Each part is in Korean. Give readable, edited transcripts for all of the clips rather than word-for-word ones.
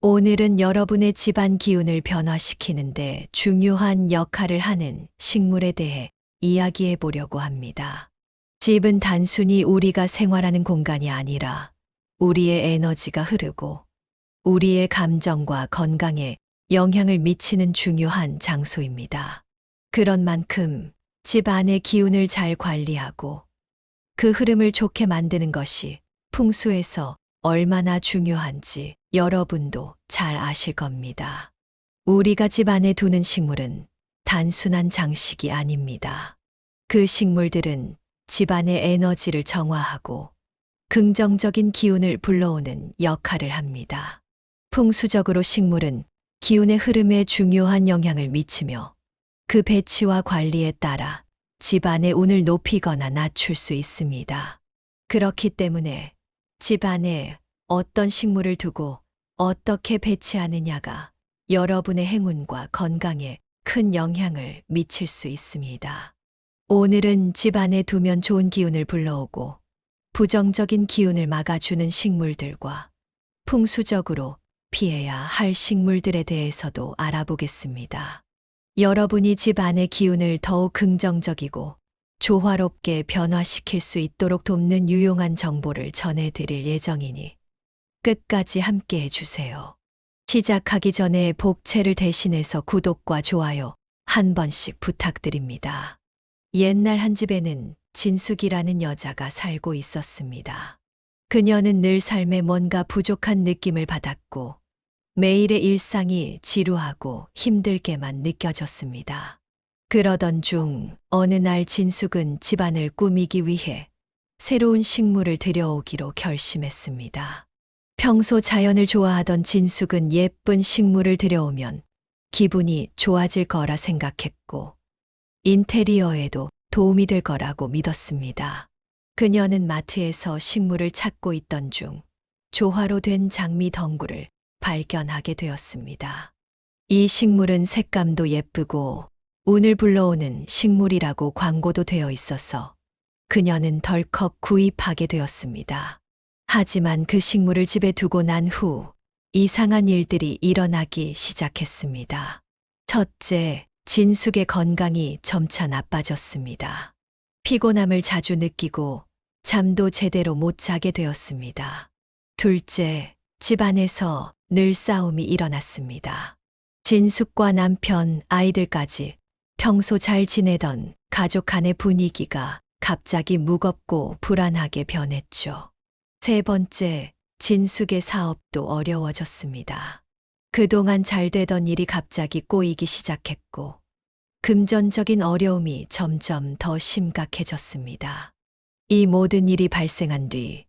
오늘은 여러분의 집안 기운을 변화시키는데 중요한 역할을 하는 식물에 대해 이야기해 보려고 합니다. 집은 단순히 우리가 생활하는 공간이 아니라 우리의 에너지가 흐르고 우리의 감정과 건강에 영향을 미치는 중요한 장소입니다. 그런 만큼 집 안의 기운을 잘 관리하고 그 흐름을 좋게 만드는 것이 풍수에서 얼마나 중요한지 여러분도 잘 아실 겁니다. 우리가 집 안에 두는 식물은 단순한 장식이 아닙니다. 그 식물들은 집 안의 에너지를 정화하고 긍정적인 기운을 불러오는 역할을 합니다. 풍수적으로 식물은 기운의 흐름에 중요한 영향을 미치며 그 배치와 관리에 따라 집 안의 운을 높이거나 낮출 수 있습니다. 그렇기 때문에 집 안에 어떤 식물을 두고 어떻게 배치하느냐가 여러분의 행운과 건강에 큰 영향을 미칠 수 있습니다. 오늘은 집 안에 두면 좋은 기운을 불러오고 부정적인 기운을 막아주는 식물들과 풍수적으로 피해야 할 식물들에 대해서도 알아보겠습니다. 여러분이 집 안의 기운을 더욱 긍정적이고 조화롭게 변화시킬 수 있도록 돕는 유용한 정보를 전해드릴 예정이니 끝까지 함께 해주세요. 시작하기 전에 복채를 대신해서 구독과 좋아요 한 번씩 부탁드립니다. 옛날 한 집에는 진숙이라는 여자가 살고 있었습니다. 그녀는 늘 삶에 뭔가 부족한 느낌을 받았고 매일의 일상이 지루하고 힘들게만 느껴졌습니다. 그러던 중 어느 날 진숙은 집안을 꾸미기 위해 새로운 식물을 들여오기로 결심했습니다. 평소 자연을 좋아하던 진숙은 예쁜 식물을 들여오면 기분이 좋아질 거라 생각했고 인테리어에도 도움이 될 거라고 믿었습니다. 그녀는 마트에서 식물을 찾고 있던 중 조화로 된 장미 덩굴을 발견하게 되었습니다. 이 식물은 색감도 예쁘고 운을 불러오는 식물이라고 광고도 되어 있어서 그녀는 덜컥 구입하게 되었습니다. 하지만 그 식물을 집에 두고 난 후 이상한 일들이 일어나기 시작했습니다. 첫째, 진숙의 건강이 점차 나빠졌습니다. 피곤함을 자주 느끼고 잠도 제대로 못 자게 되었습니다. 둘째, 집안에서 늘 싸움이 일어났습니다. 진숙과 남편, 아이들까지 평소 잘 지내던 가족 간의 분위기가 갑자기 무겁고 불안하게 변했죠. 세 번째, 진숙의 사업도 어려워졌습니다. 그동안 잘 되던 일이 갑자기 꼬이기 시작했고, 금전적인 어려움이 점점 더 심각해졌습니다. 이 모든 일이 발생한 뒤,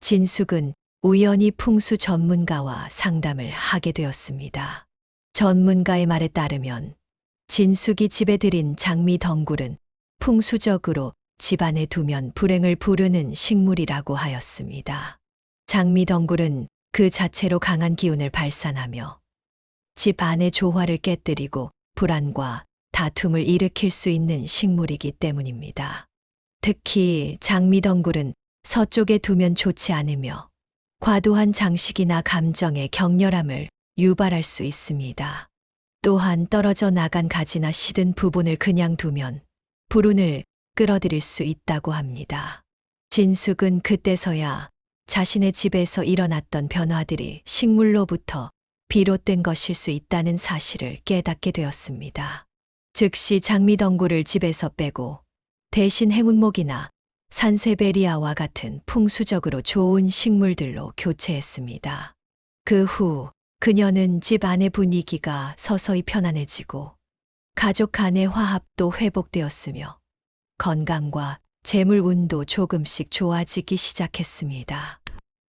진숙은 우연히 풍수 전문가와 상담을 하게 되었습니다. 전문가의 말에 따르면 진숙이 집에 들인 장미 덩굴은 풍수적으로 집안에 두면 불행을 부르는 식물이라고 하였습니다. 장미 덩굴은 그 자체로 강한 기운을 발산하며 집 안의 조화를 깨뜨리고 불안과 다툼을 일으킬 수 있는 식물이기 때문입니다. 특히 장미 덩굴은 서쪽에 두면 좋지 않으며 과도한 장식이나 감정의 격렬함을 유발할 수 있습니다. 또한 떨어져 나간 가지나 시든 부분을 그냥 두면 불운을 끌어들일 수 있다고 합니다. 진숙은 그때서야 자신의 집에서 일어났던 변화들이 식물로부터 비롯된 것일 수 있다는 사실을 깨닫게 되었습니다. 즉시 장미 덩굴을 집에서 빼고 대신 행운목이나 산세베리아와 같은 풍수적으로 좋은 식물들로 교체했습니다. 그 후 그녀는 집 안의 분위기가 서서히 편안해지고 가족 간의 화합도 회복되었으며 건강과 재물 운도 조금씩 좋아지기 시작했습니다.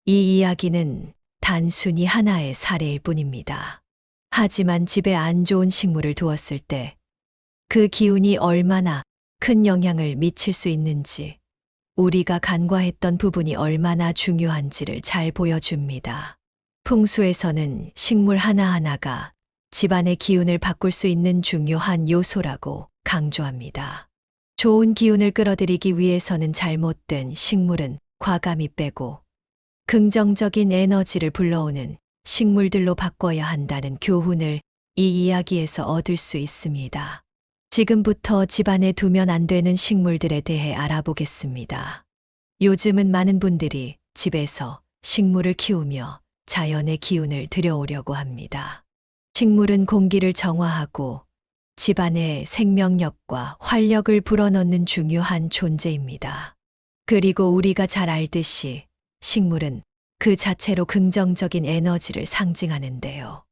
이 이야기는 단순히 하나의 사례일 뿐입니다. 하지만 집에 안 좋은 식물을 두었을 때 그 기운이 얼마나 큰 영향을 미칠 수 있는지 우리가 간과했던 부분이 얼마나 중요한지를 잘 보여줍니다. 풍수에서는 식물 하나하나가 집안의 기운을 바꿀 수 있는 중요한 요소라고 강조합니다. 좋은 기운을 끌어들이기 위해서는 잘못된 식물은 과감히 빼고 긍정적인 에너지를 불러오는 식물들로 바꿔야 한다는 교훈을 이 이야기에서 얻을 수 있습니다. 지금부터 집안에 두면 안 되는 식물들에 대해 알아보겠습니다. 요즘은 많은 분들이 집에서 식물을 키우며 자연의 기운을 들여오려고 합니다. 식물은 공기를 정화하고 집안의 생명력과 활력을 불어넣는 중요한 존재입니다. 그리고 우리가 잘 알듯이 식물은 그 자체로 긍정적인 에너지를 상징하는데요.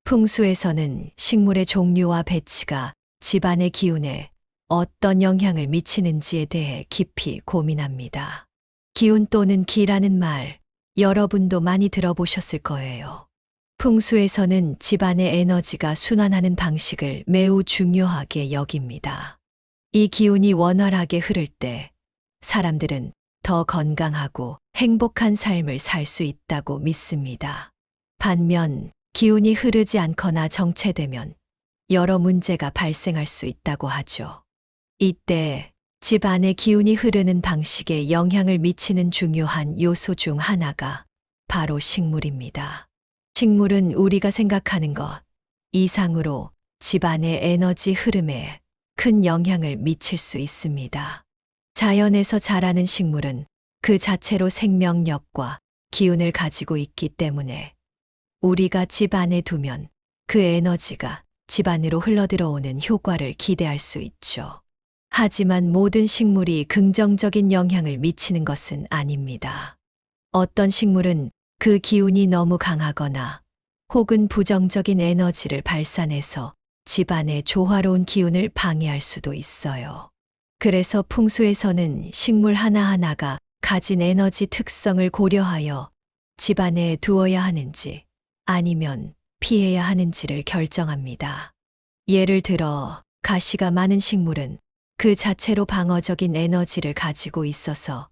풍수에서는 식물의 종류와 배치가 집안의 기운에 어떤 영향을 미치는지에 대해 깊이 고민합니다. 기운 또는 기라는 말, 여러분도 많이 들어보셨을 거예요. 풍수에서는 집안의 에너지가 순환하는 방식을 매우 중요하게 여깁니다. 이 기운이 원활하게 흐를 때 사람들은 더 건강하고 행복한 삶을 살 수 있다고 믿습니다. 반면 기운이 흐르지 않거나 정체되면 여러 문제가 발생할 수 있다고 하죠. 이때 집 안의 기운이 흐르는 방식에 영향을 미치는 중요한 요소 중 하나가 바로 식물입니다. 식물은 우리가 생각하는 것 이상으로 집 안의 에너지 흐름에 큰 영향을 미칠 수 있습니다. 자연에서 자라는 식물은 그 자체로 생명력과 기운을 가지고 있기 때문에 우리가 집 안에 두면 그 에너지가 집 안으로 흘러들어오는 효과를 기대할 수 있죠. 하지만 모든 식물이 긍정적인 영향을 미치는 것은 아닙니다. 어떤 식물은 그 기운이 너무 강하거나 혹은 부정적인 에너지를 발산해서 집안의 조화로운 기운을 방해할 수도 있어요. 그래서 풍수에서는 식물 하나하나가 가진 에너지 특성을 고려하여 집안에 두어야 하는지 아니면 피해야 하는지를 결정합니다. 예를 들어 가시가 많은 식물은 그 자체로 방어적인 에너지를 가지고 있어서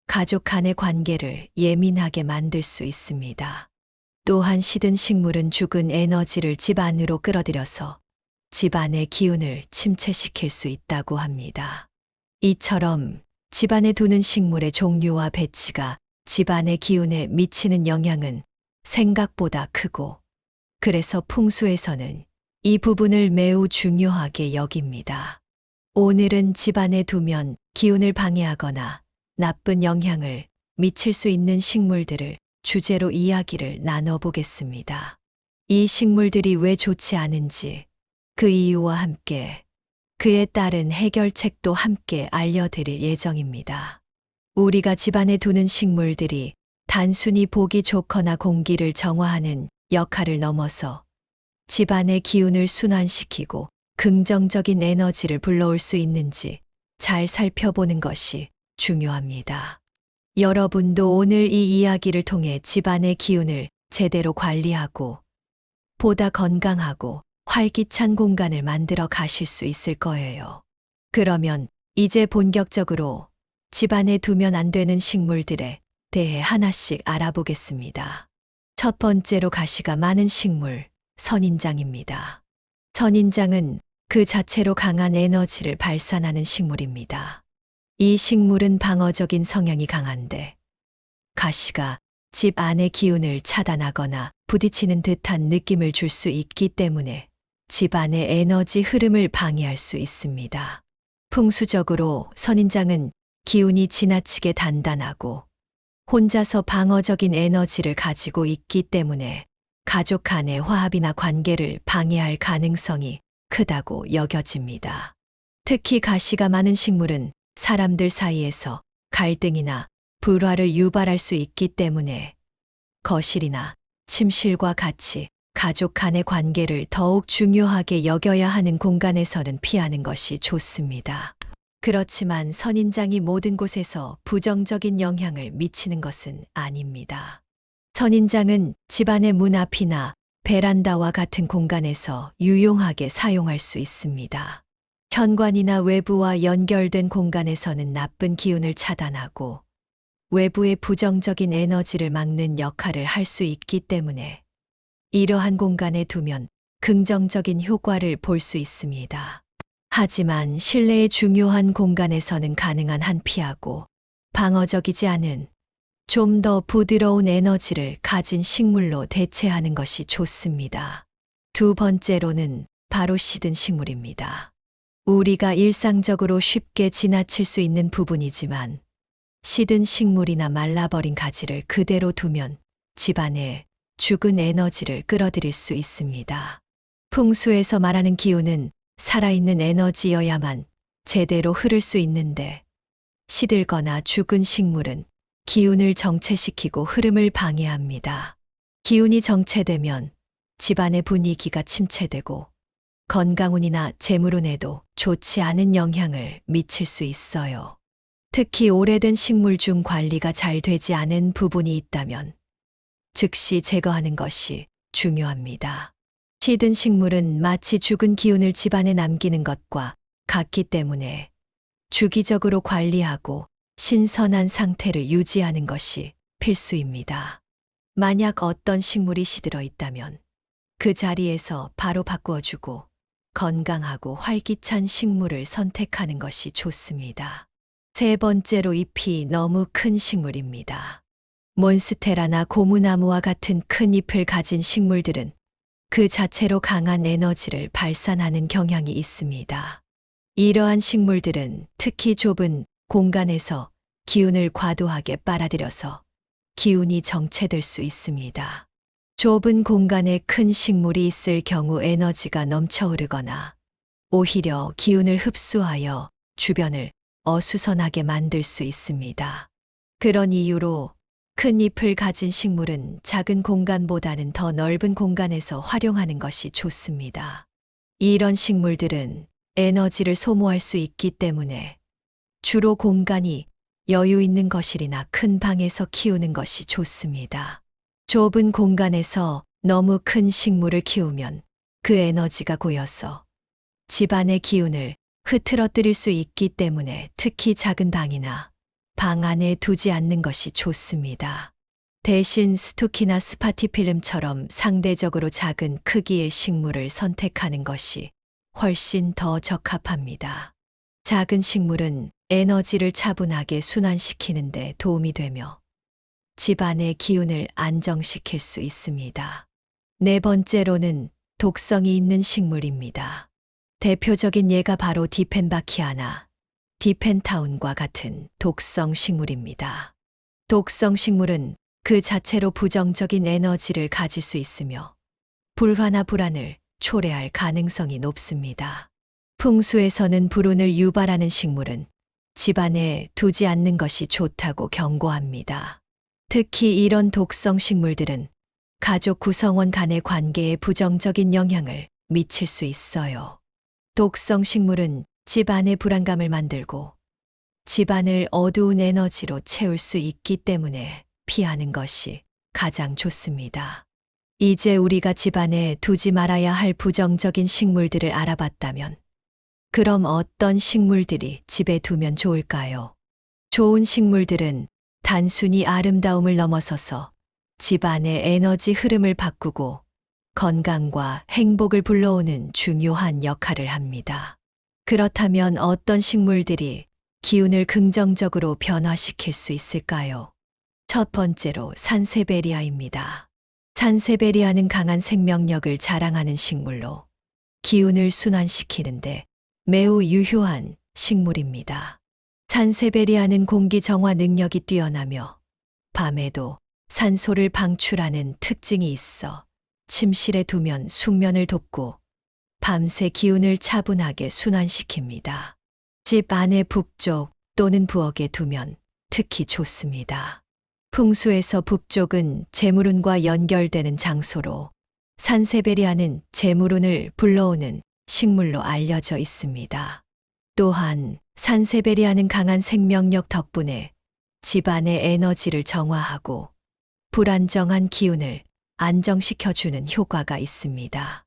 가족 간의 관계를 예민하게 만들 수 있습니다. 또한 시든 식물은 죽은 에너지를 집 안으로 끌어들여서 집 안의 기운을 침체시킬 수 있다고 합니다. 이처럼 집 안에 두는 식물의 종류와 배치가 집 안의 기운에 미치는 영향은 생각보다 크고 그래서 풍수에서는 이 부분을 매우 중요하게 여깁니다. 오늘은 집 안에 두면 기운을 방해하거나 나쁜 영향을 미칠 수 있는 식물들을 주제로 이야기를 나눠보겠습니다. 이 식물들이 왜 좋지 않은지 그 이유와 함께 그에 따른 해결책도 함께 알려드릴 예정입니다. 우리가 집 안에 두는 식물들이 단순히 보기 좋거나 공기를 정화하는 역할을 넘어서 집 안의 기운을 순환시키고 긍정적인 에너지를 불러올 수 있는지 잘 살펴보는 것이 중요합니다. 여러분도 오늘 이 이야기를 통해 집 안의 기운을 제대로 관리하고 보다 건강하고 활기찬 공간을 만들어 가실 수 있을 거예요. 그러면 이제 본격적으로 집 안에 두면 안 되는 식물들에 대해 하나씩 알아보겠습니다. 첫 번째로 가시가 많은 식물, 선인장입니다. 선인장은 그 자체로 강한 에너지를 발산하는 식물입니다. 이 식물은 방어적인 성향이 강한데 가시가 집 안의 기운을 차단하거나 부딪히는 듯한 느낌을 줄 수 있기 때문에 집 안의 에너지 흐름을 방해할 수 있습니다. 풍수적으로 선인장은 기운이 지나치게 단단하고 혼자서 방어적인 에너지를 가지고 있기 때문에 가족 간의 화합이나 관계를 방해할 가능성이 크다고 여겨집니다. 특히 가시가 많은 식물은 사람들 사이에서 갈등이나 불화를 유발할 수 있기 때문에 거실이나 침실과 같이 가족 간의 관계를 더욱 중요하게 여겨야 하는 공간에서는 피하는 것이 좋습니다. 그렇지만 선인장이 모든 곳에서 부정적인 영향을 미치는 것은 아닙니다. 선인장은 집안의 문 앞이나 베란다와 같은 공간에서 유용하게 사용할 수 있습니다. 현관이나 외부와 연결된 공간에서는 나쁜 기운을 차단하고 외부의 부정적인 에너지를 막는 역할을 할 수 있기 때문에 이러한 공간에 두면 긍정적인 효과를 볼 수 있습니다. 하지만 실내의 중요한 공간에서는 가능한 한 피하고 방어적이지 않은 좀 더 부드러운 에너지를 가진 식물로 대체하는 것이 좋습니다. 두 번째로는 바로 시든 식물입니다. 우리가 일상적으로 쉽게 지나칠 수 있는 부분이지만 시든 식물이나 말라버린 가지를 그대로 두면 집안에 죽은 에너지를 끌어들일 수 있습니다. 풍수에서 말하는 기운은 살아있는 에너지여야만 제대로 흐를 수 있는데 시들거나 죽은 식물은 기운을 정체시키고 흐름을 방해합니다. 기운이 정체되면 집안의 분위기가 침체되고 건강운이나 재물운에도 좋지 않은 영향을 미칠 수 있어요. 특히 오래된 식물 중 관리가 잘 되지 않은 부분이 있다면 즉시 제거하는 것이 중요합니다. 시든 식물은 마치 죽은 기운을 집안에 남기는 것과 같기 때문에 주기적으로 관리하고 신선한 상태를 유지하는 것이 필수입니다. 만약 어떤 식물이 시들어 있다면 그 자리에서 바로 바꾸어주고 건강하고 활기찬 식물을 선택하는 것이 좋습니다. 세 번째로 잎이 너무 큰 식물입니다. 몬스테라나 고무나무와 같은 큰 잎을 가진 식물들은 그 자체로 강한 에너지를 발산하는 경향이 있습니다. 이러한 식물들은 특히 좁은 공간에서 기운을 과도하게 빨아들여서 기운이 정체될 수 있습니다. 좁은 공간에 큰 식물이 있을 경우 에너지가 넘쳐 흐르거나 오히려 기운을 흡수하여 주변을 어수선하게 만들 수 있습니다. 그런 이유로 큰 잎을 가진 식물은 작은 공간보다는 더 넓은 공간에서 활용하는 것이 좋습니다. 이런 식물들은 에너지를 소모할 수 있기 때문에 주로 공간이 여유 있는 거실이나 큰 방에서 키우는 것이 좋습니다. 좁은 공간에서 너무 큰 식물을 키우면 그 에너지가 고여서 집안의 기운을 흐트러뜨릴 수 있기 때문에 특히 작은 방이나 방 안에 두지 않는 것이 좋습니다. 대신 스투키나 스파티필름처럼 상대적으로 작은 크기의 식물을 선택하는 것이 훨씬 더 적합합니다. 작은 식물은 에너지를 차분하게 순환시키는 데 도움이 되며 집안의 기운을 안정시킬 수 있습니다. 네 번째로는 독성이 있는 식물입니다. 대표적인 예가 바로 디펜바키아나 디펜타운과 같은 독성 식물입니다. 독성 식물은 그 자체로 부정적인 에너지를 가질 수 있으며 불화나 불안을 초래할 가능성이 높습니다. 풍수에서는 불운을 유발하는 식물은 집안에 두지 않는 것이 좋다고 경고합니다. 특히 이런 독성 식물들은 가족 구성원 간의 관계에 부정적인 영향을 미칠 수 있어요. 독성 식물은 집안의 불안감을 만들고 집안을 어두운 에너지로 채울 수 있기 때문에 피하는 것이 가장 좋습니다. 이제 우리가 집안에 두지 말아야 할 부정적인 식물들을 알아봤다면 그럼 어떤 식물들이 집에 두면 좋을까요? 좋은 식물들은 단순히 아름다움을 넘어서서 집안의 에너지 흐름을 바꾸고 건강과 행복을 불러오는 중요한 역할을 합니다. 그렇다면 어떤 식물들이 기운을 긍정적으로 변화시킬 수 있을까요? 첫 번째로 산세베리아입니다. 산세베리아는 강한 생명력을 자랑하는 식물로 기운을 순환시키는데 매우 유효한 식물입니다. 산세베리아는 공기 정화 능력이 뛰어나며 밤에도 산소를 방출하는 특징이 있어 침실에 두면 숙면을 돕고 밤새 기운을 차분하게 순환시킵니다. 집 안의 북쪽 또는 부엌에 두면 특히 좋습니다. 풍수에서 북쪽은 재물운과 연결되는 장소로 산세베리아는 재물운을 불러오는 식물로 알려져 있습니다. 또한 산세베리아는 강한 생명력 덕분에 집안의 에너지를 정화하고 불안정한 기운을 안정시켜주는 효과가 있습니다.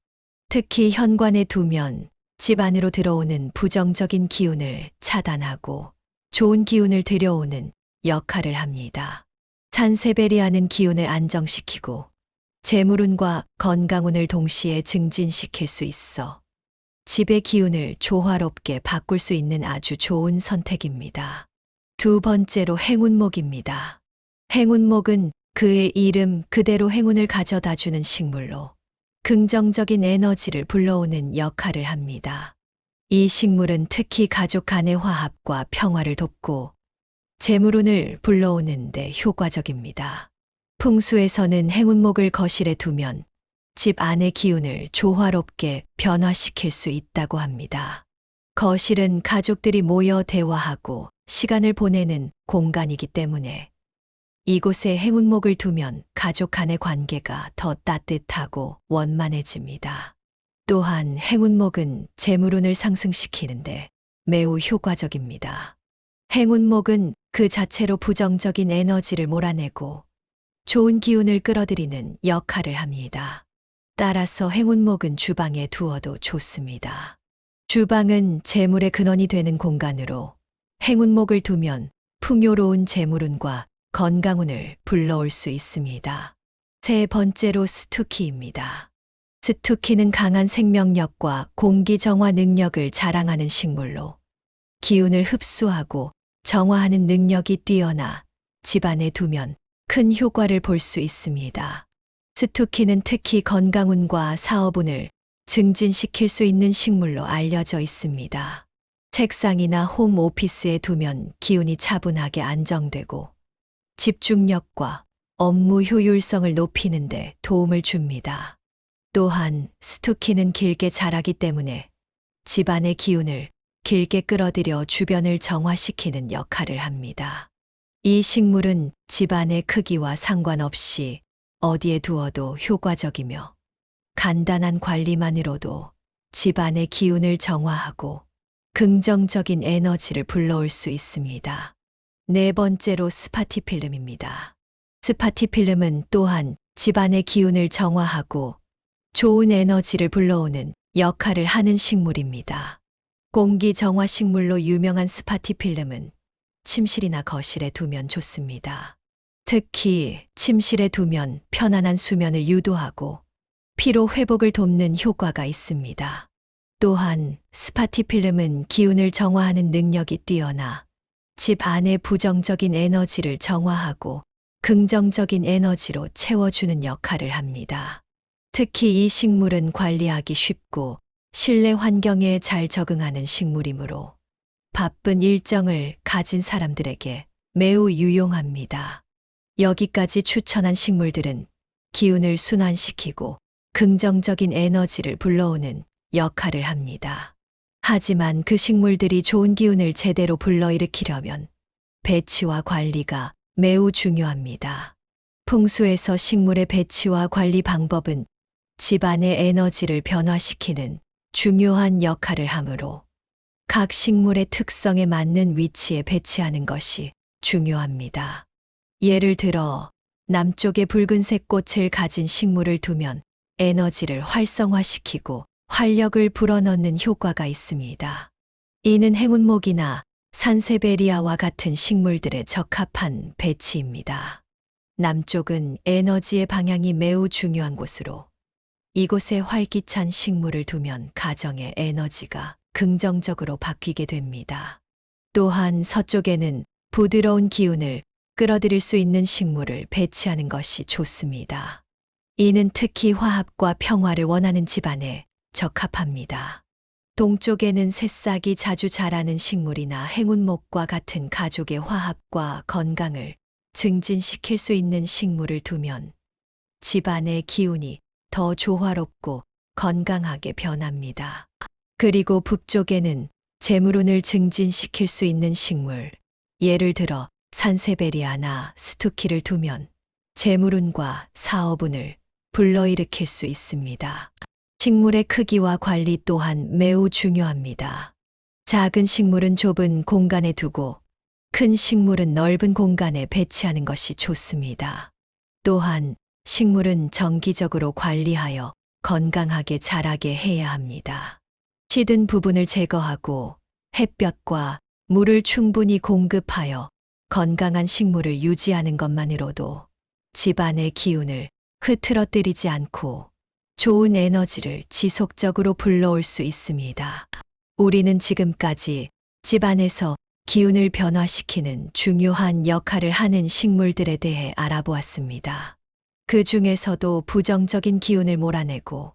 특히 현관에 두면 집 안으로 들어오는 부정적인 기운을 차단하고 좋은 기운을 들여오는 역할을 합니다. 산세베리아는 기운을 안정시키고 재물운과 건강운을 동시에 증진시킬 수 있어 집의 기운을 조화롭게 바꿀 수 있는 아주 좋은 선택입니다. 두 번째로 행운목입니다. 행운목은 그의 이름 그대로 행운을 가져다 주는 식물로 긍정적인 에너지를 불러오는 역할을 합니다. 이 식물은 특히 가족 간의 화합과 평화를 돕고 재물운을 불러오는 데 효과적입니다. 풍수에서는 행운목을 거실에 두면 집 안의 기운을 조화롭게 변화시킬 수 있다고 합니다. 거실은 가족들이 모여 대화하고 시간을 보내는 공간이기 때문에 이곳에 행운목을 두면 가족 간의 관계가 더 따뜻하고 원만해집니다. 또한 행운목은 재물운을 상승시키는데 매우 효과적입니다. 행운목은 그 자체로 부정적인 에너지를 몰아내고 좋은 기운을 끌어들이는 역할을 합니다. 따라서 행운목은 주방에 두어도 좋습니다. 주방은 재물의 근원이 되는 공간으로 행운목을 두면 풍요로운 재물운과 건강운을 불러올 수 있습니다. 세 번째로 스투키입니다. 스투키는 강한 생명력과 공기 정화 능력을 자랑하는 식물로 기운을 흡수하고 정화하는 능력이 뛰어나 집안에 두면 큰 효과를 볼 수 있습니다. 스투키는 특히 건강운과 사업운을 증진시킬 수 있는 식물로 알려져 있습니다. 책상이나 홈 오피스에 두면 기운이 차분하게 안정되고 집중력과 업무 효율성을 높이는 데 도움을 줍니다. 또한 스투키는 길게 자라기 때문에 집안의 기운을 길게 끌어들여 주변을 정화시키는 역할을 합니다. 이 식물은 집안의 크기와 상관없이 어디에 두어도 효과적이며 간단한 관리만으로도 집안의 기운을 정화하고 긍정적인 에너지를 불러올 수 있습니다. 네 번째로 스파티필름입니다. 스파티필름은 또한 집안의 기운을 정화하고 좋은 에너지를 불러오는 역할을 하는 식물입니다. 공기 정화 식물로 유명한 스파티필름은 침실이나 거실에 두면 좋습니다. 특히 침실에 두면 편안한 수면을 유도하고 피로 회복을 돕는 효과가 있습니다. 또한 스파티필름은 기운을 정화하는 능력이 뛰어나 집 안의 부정적인 에너지를 정화하고 긍정적인 에너지로 채워주는 역할을 합니다. 특히 이 식물은 관리하기 쉽고 실내 환경에 잘 적응하는 식물이므로 바쁜 일정을 가진 사람들에게 매우 유용합니다. 여기까지 추천한 식물들은 기운을 순환시키고 긍정적인 에너지를 불러오는 역할을 합니다. 하지만 그 식물들이 좋은 기운을 제대로 불러일으키려면 배치와 관리가 매우 중요합니다. 풍수에서 식물의 배치와 관리 방법은 집안의 에너지를 변화시키는 중요한 역할을 하므로 각 식물의 특성에 맞는 위치에 배치하는 것이 중요합니다. 예를 들어 남쪽에 붉은색 꽃을 가진 식물을 두면 에너지를 활성화시키고 활력을 불어넣는 효과가 있습니다. 이는 행운목이나 산세베리아와 같은 식물들에 적합한 배치입니다. 남쪽은 에너지의 방향이 매우 중요한 곳으로 이곳에 활기찬 식물을 두면 가정의 에너지가 긍정적으로 바뀌게 됩니다. 또한 서쪽에는 부드러운 기운을 끌어들일 수 있는 식물을 배치하는 것이 좋습니다. 이는 특히 화합과 평화를 원하는 집안에 적합합니다. 동쪽에는 새싹이 자주 자라는 식물이나 행운목과 같은 가족의 화합과 건강을 증진시킬 수 있는 식물을 두면 집안의 기운이 더 조화롭고 건강하게 변합니다. 그리고 북쪽에는 재물운을 증진시킬 수 있는 식물, 예를 들어 산세베리아나 스투키를 두면 재물운과 사업운을 불러일으킬 수 있습니다. 식물의 크기와 관리 또한 매우 중요합니다. 작은 식물은 좁은 공간에 두고 큰 식물은 넓은 공간에 배치하는 것이 좋습니다. 또한 식물은 정기적으로 관리하여 건강하게 자라게 해야 합니다. 시든 부분을 제거하고 햇볕과 물을 충분히 공급하여 건강한 식물을 유지하는 것만으로도 집안의 기운을 흐트러뜨리지 않고 좋은 에너지를 지속적으로 불러올 수 있습니다. 우리는 지금까지 집안에서 기운을 변화시키는 중요한 역할을 하는 식물들에 대해 알아보았습니다. 그 중에서도 부정적인 기운을 몰아내고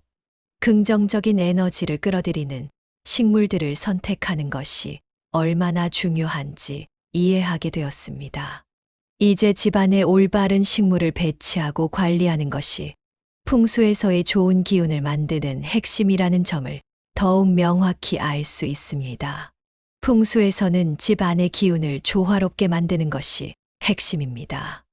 긍정적인 에너지를 끌어들이는 식물들을 선택하는 것이 얼마나 중요한지 이해하게 되었습니다. 이제 집안에 올바른 식물을 배치하고 관리하는 것이 풍수에서의 좋은 기운을 만드는 핵심이라는 점을 더욱 명확히 알 수 있습니다. 풍수에서는 집안의 기운을 조화롭게 만드는 것이 핵심입니다.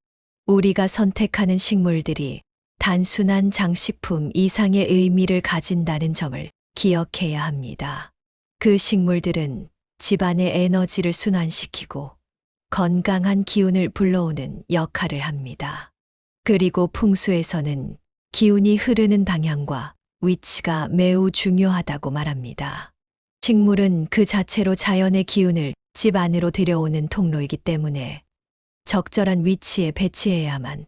우리가 선택하는 식물들이 단순한 장식품 이상의 의미를 가진다는 점을 기억해야 합니다. 그 식물들은 집안의 에너지를 순환시키고 건강한 기운을 불러오는 역할을 합니다. 그리고 풍수에서는 기운이 흐르는 방향과 위치가 매우 중요하다고 말합니다. 식물은 그 자체로 자연의 기운을 집 안으로 들여오는 통로이기 때문에 적절한 위치에 배치해야만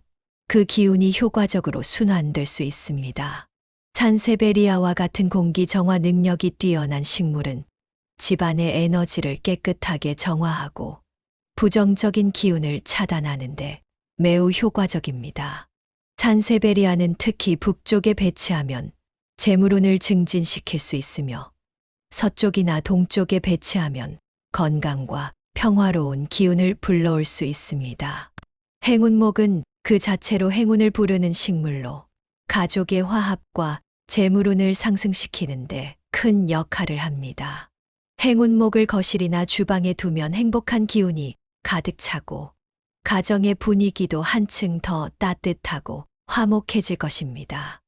그 기운이 효과적으로 순환될 수 있습니다. 산세베리아와 같은 공기 정화 능력이 뛰어난 식물은 집안의 에너지를 깨끗하게 정화하고 부정적인 기운을 차단하는데 매우 효과적입니다. 산세베리아는 특히 북쪽에 배치하면 재물운을 증진시킬 수 있으며 서쪽이나 동쪽에 배치하면 건강과 평화로운 기운을 불러올 수 있습니다. 행운목은 그 자체로 행운을 부르는 식물로 가족의 화합과 재물운을 상승시키는데 큰 역할을 합니다. 행운목을 거실이나 주방에 두면 행복한 기운이 가득 차고 가정의 분위기도 한층 더 따뜻하고 화목해질 것입니다.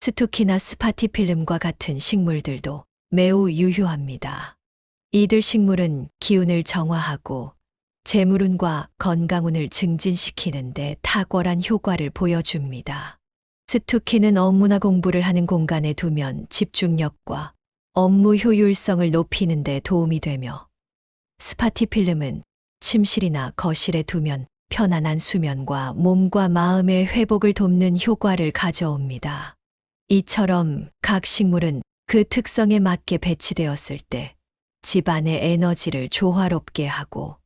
스투키나 스파티필름과 같은 식물들도 매우 유효합니다. 이들 식물은 기운을 정화하고 재물운과 건강운을 증진시키는 데 탁월한 효과를 보여줍니다. 스투키는 업무나 공부를 하는 공간에 두면 집중력과 업무 효율성을 높이는 데 도움이 되며 스파티필름은 침실이나 거실에 두면 편안한 수면과 몸과 마음의 회복을 돕는 효과를 가져옵니다. 이처럼 각 식물은 그 특성에 맞게 배치되었을 때 집안의 에너지를 조화롭게 하고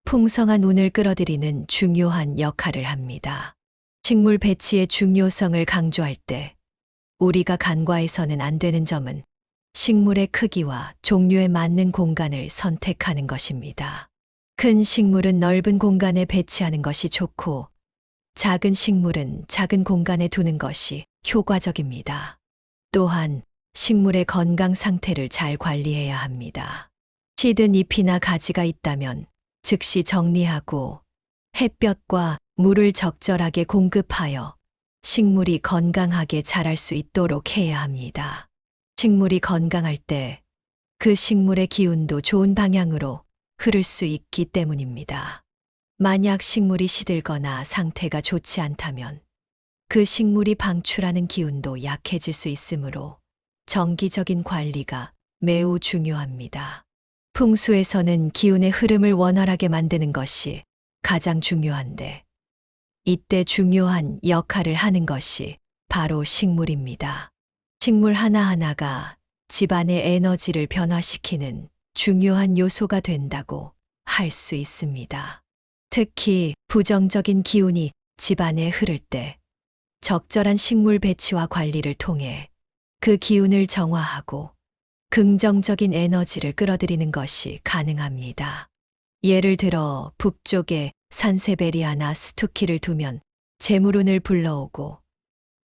풍성한 운을 끌어들이는 중요한 역할을 합니다. 식물 배치의 중요성을 강조할 때 우리가 간과해서는 안 되는 점은 식물의 크기와 종류에 맞는 공간을 선택하는 것입니다. 큰 식물은 넓은 공간에 배치하는 것이 좋고 작은 식물은 작은 공간에 두는 것이 효과적입니다. 또한 식물의 건강 상태를 잘 관리해야 합니다. 시든 잎이나 가지가 있다면 즉시 정리하고 햇볕과 물을 적절하게 공급하여 식물이 건강하게 자랄 수 있도록 해야 합니다. 식물이 건강할 때 그 식물의 기운도 좋은 방향으로 흐를 수 있기 때문입니다. 만약 식물이 시들거나 상태가 좋지 않다면 그 식물이 방출하는 기운도 약해질 수 있으므로 정기적인 관리가 매우 중요합니다. 풍수에서는 기운의 흐름을 원활하게 만드는 것이 가장 중요한데 이때 중요한 역할을 하는 것이 바로 식물입니다. 식물 하나하나가 집안의 에너지를 변화시키는 중요한 요소가 된다고 할 수 있습니다. 특히 부정적인 기운이 집안에 흐를 때 적절한 식물 배치와 관리를 통해 그 기운을 정화하고 긍정적인 에너지를 끌어들이는 것이 가능합니다. 예를 들어 북쪽에 산세베리아나 스투키를 두면 재물운을 불러오고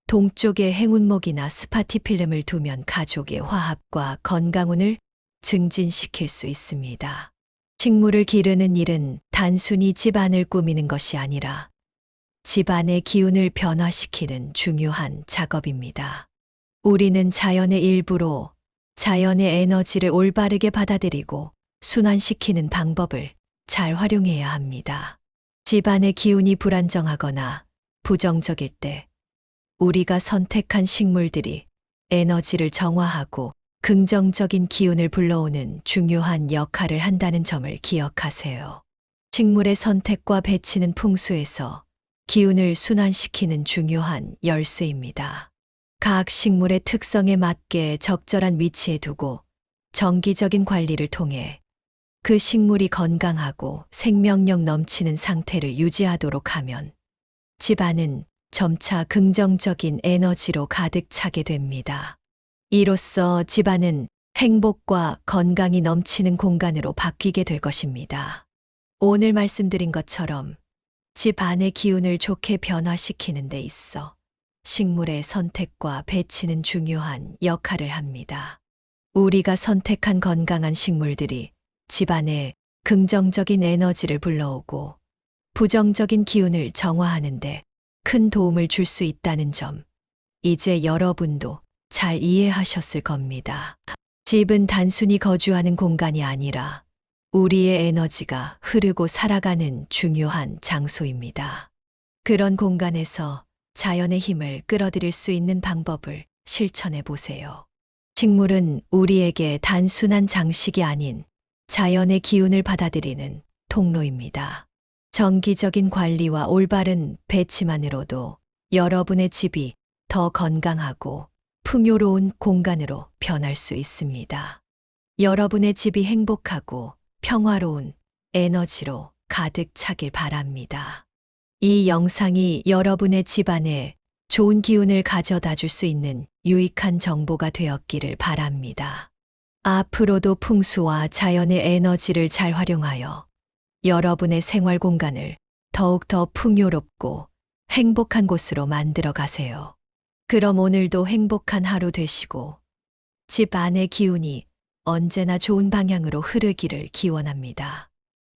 동쪽에 행운목이나 스파티필름을 두면 가족의 화합과 건강운을 증진시킬 수 있습니다. 식물을 기르는 일은 단순히 집안을 꾸미는 것이 아니라 집안의 기운을 변화시키는 중요한 작업입니다. 우리는 자연의 일부로 자연의 에너지를 올바르게 받아들이고 순환시키는 방법을 잘 활용해야 합니다. 집안의 기운이 불안정하거나 부정적일 때 우리가 선택한 식물들이 에너지를 정화하고 긍정적인 기운을 불러오는 중요한 역할을 한다는 점을 기억하세요. 식물의 선택과 배치는 풍수에서 기운을 순환시키는 중요한 열쇠입니다. 각 식물의 특성에 맞게 적절한 위치에 두고 정기적인 관리를 통해 그 식물이 건강하고 생명력 넘치는 상태를 유지하도록 하면 집안은 점차 긍정적인 에너지로 가득 차게 됩니다. 이로써 집안은 행복과 건강이 넘치는 공간으로 바뀌게 될 것입니다. 오늘 말씀드린 것처럼 집 안의 기운을 좋게 변화시키는 데 있어 식물의 선택과 배치는 중요한 역할을 합니다. 우리가 선택한 건강한 식물들이 집안에 긍정적인 에너지를 불러오고 부정적인 기운을 정화하는데 큰 도움을 줄 수 있다는 점, 이제 여러분도 잘 이해하셨을 겁니다. 집은 단순히 거주하는 공간이 아니라 우리의 에너지가 흐르고 살아가는 중요한 장소입니다. 그런 공간에서 자연의 힘을 끌어들일 수 있는 방법을 실천해 보세요. 식물은 우리에게 단순한 장식이 아닌 자연의 기운을 받아들이는 통로입니다. 정기적인 관리와 올바른 배치만으로도 여러분의 집이 더 건강하고 풍요로운 공간으로 변할 수 있습니다. 여러분의 집이 행복하고 평화로운 에너지로 가득 차길 바랍니다. 이 영상이 여러분의 집안에 좋은 기운을 가져다 줄 수 있는 유익한 정보가 되었기를 바랍니다. 앞으로도 풍수와 자연의 에너지를 잘 활용하여 여러분의 생활 공간을 더욱더 풍요롭고 행복한 곳으로 만들어 가세요. 그럼 오늘도 행복한 하루 되시고 집 안의 기운이 언제나 좋은 방향으로 흐르기를 기원합니다.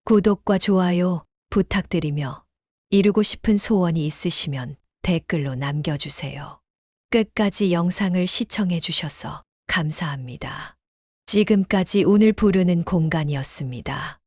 구독과 좋아요 부탁드리며 이루고 싶은 소원이 있으시면 댓글로 남겨주세요. 끝까지 영상을 시청해 주셔서 감사합니다. 지금까지 운을 부르는 공간이었습니다.